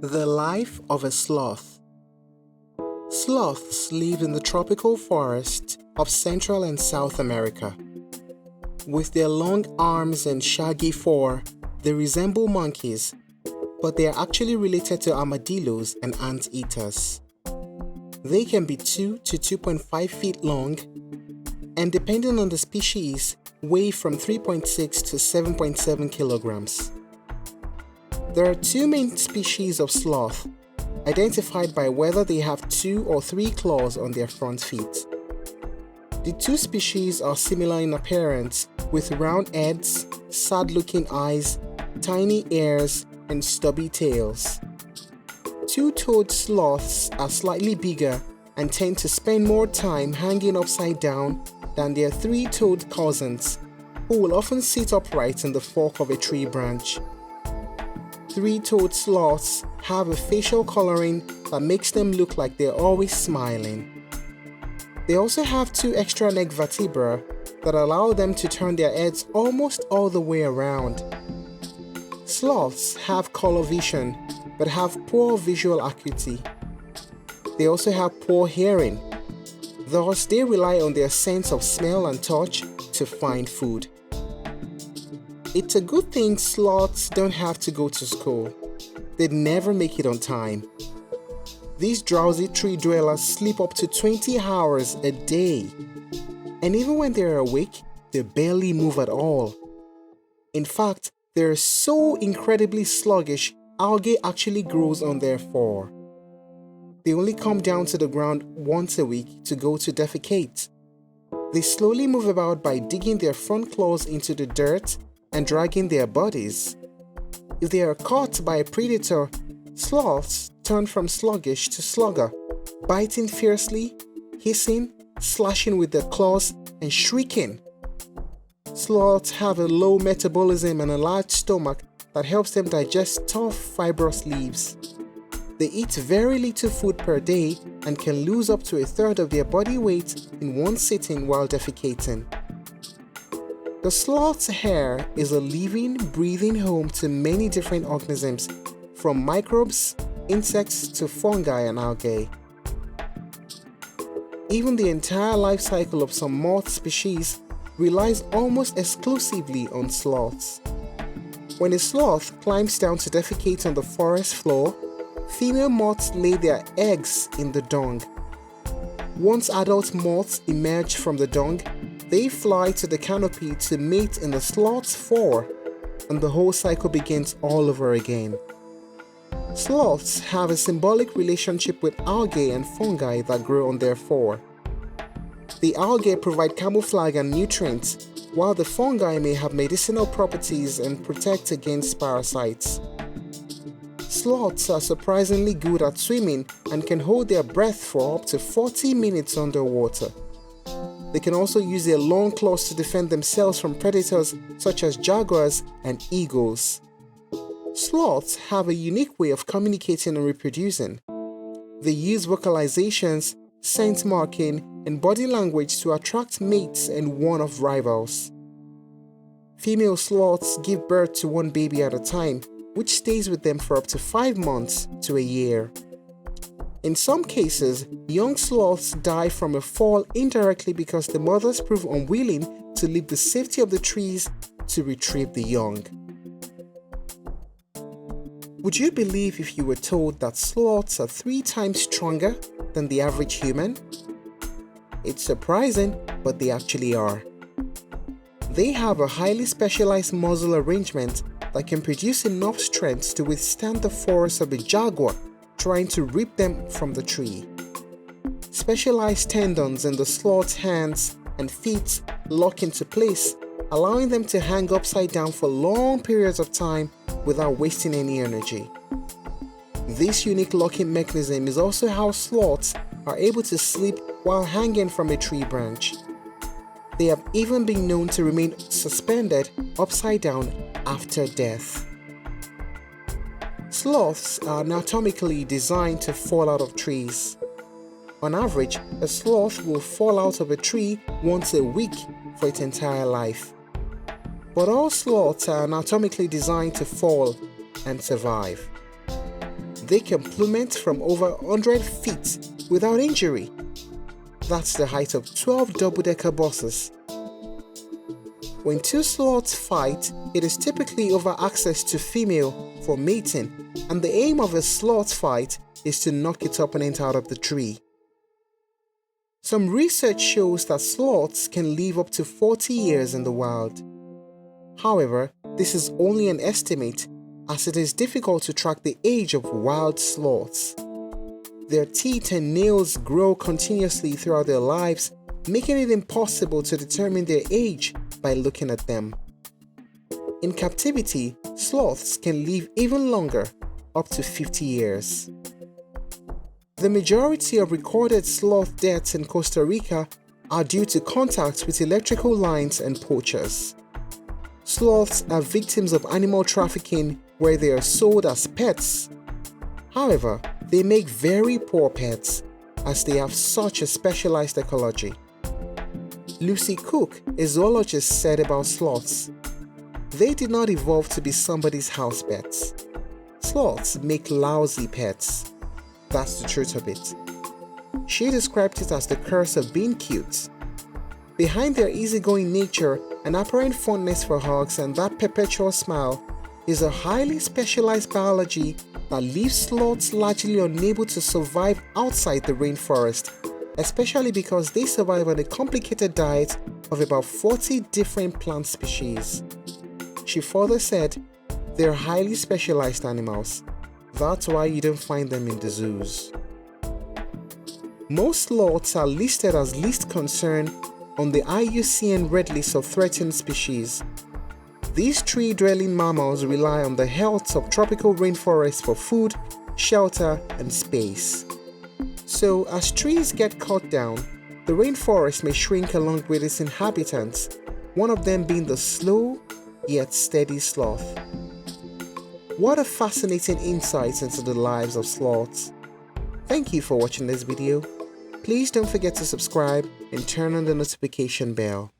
The life of a sloth. Sloths live in the tropical forests of Central and South America. With their long arms and shaggy fur, they resemble monkeys, but they are actually related to armadillos and anteaters. They can be 2 to 2.5 feet long, and depending on the species, weigh from 3.6 to 7.7 kilograms. There are two main species of sloth, identified by whether they have 2 or 3 claws on their front feet. The two species are similar in appearance, with round heads, sad-looking eyes, tiny ears, and stubby tails. Two-toed sloths are slightly bigger and tend to spend more time hanging upside down than their three-toed cousins, who will often sit upright in the fork of a tree branch. Three-toed sloths have a facial coloring that makes them look like they're always smiling. They also have 2 extra neck vertebrae that allow them to turn their heads almost all the way around. Sloths have color vision but have poor visual acuity. They also have poor hearing, thus they rely on their sense of smell and touch to find food. It's a good thing sloths don't have to go to school. They'd never make it on time. These drowsy tree dwellers sleep up to 20 hours a day. And even when they're awake, they barely move at all. In fact, they're so incredibly sluggish, algae actually grows on their fur. They only come down to the ground once a week to go to defecate. They slowly move about by digging their front claws into the dirt and dragging their bodies. If they are caught by a predator, sloths turn from sluggish to slugger, biting fiercely, hissing, slashing with their claws, and shrieking. Sloths have a low metabolism and a large stomach that helps them digest tough, fibrous leaves. They eat very little food per day and can lose up to a third of their body weight in one sitting while defecating. The sloth's hair is a living, breathing home to many different organisms, from microbes, insects to fungi and algae. Even the entire life cycle of some moth species relies almost exclusively on sloths. When a sloth climbs down to defecate on the forest floor, female moths lay their eggs in the dung. Once adult moths emerge from the dung, they fly to the canopy to mate in the sloth's fur, and the whole cycle begins all over again. Sloths have a symbolic relationship with algae and fungi that grow on their fur. The algae provide camouflage and nutrients, while the fungi may have medicinal properties and protect against parasites. Sloths are surprisingly good at swimming and can hold their breath for up to 40 minutes underwater. They can also use their long claws to defend themselves from predators such as jaguars and eagles. Sloths have a unique way of communicating and reproducing. They use vocalizations, scent marking, and body language to attract mates and warn off rivals. Female sloths give birth to one baby at a time, which stays with them for up to 5 months to a year. In some cases, young sloths die from a fall indirectly because the mothers prove unwilling to leave the safety of the trees to retrieve the young. Would you believe if you were told that sloths are 3 times stronger than the average human? It's surprising, but they actually are. They have a highly specialized muzzle arrangement that can produce enough strength to withstand the force of a jaguar trying to rip them from the tree. Specialized tendons in the sloth's hands and feet lock into place, allowing them to hang upside down for long periods of time without wasting any energy. This unique locking mechanism is also how sloths are able to sleep while hanging from a tree branch. They have even been known to remain suspended upside down after death. Sloths are anatomically designed to fall out of trees. On average, a sloth will fall out of a tree once a week for its entire life. But all sloths are anatomically designed to fall and survive. They can plummet from over 100 feet without injury. That's the height of 12 double-decker buses. When two sloths fight, it is typically over access to female for mating, and the aim of a sloth fight is to knock its opponent out of the tree. Some research shows that sloths can live up to 40 years in the wild. However, this is only an estimate, as it is difficult to track the age of wild sloths. Their teeth and nails grow continuously throughout their lives, making it impossible to determine their age by looking at them. In captivity, sloths can live even longer, up to 50 years. The majority of recorded sloth deaths in Costa Rica are due to contact with electrical lines and poachers. Sloths are victims of animal trafficking where they are sold as pets. However, they make very poor pets as they have such a specialized ecology. Lucy Cook, a zoologist, said about sloths, "They did not evolve to be somebody's house pets. Sloths make lousy pets. That's the truth of it." She described it as the curse of being cute. Behind their easygoing nature, an apparent fondness for hugs, and that perpetual smile is a highly specialized biology that leaves sloths largely unable to survive outside the rainforest, especially because they survive on a complicated diet of about 40 different plant species. She further said, "They're highly specialized animals. That's why you don't find them in the zoos." Most sloths are listed as least concern on the IUCN Red List of threatened species. These tree-dwelling mammals rely on the health of tropical rainforests for food, shelter, and space. So, as trees get cut down, the rainforest may shrink along with its inhabitants, one of them being the slow yet steady sloth. What a fascinating insight into the lives of sloths. Thank you for watching this video. Please don't forget to subscribe and turn on the notification bell.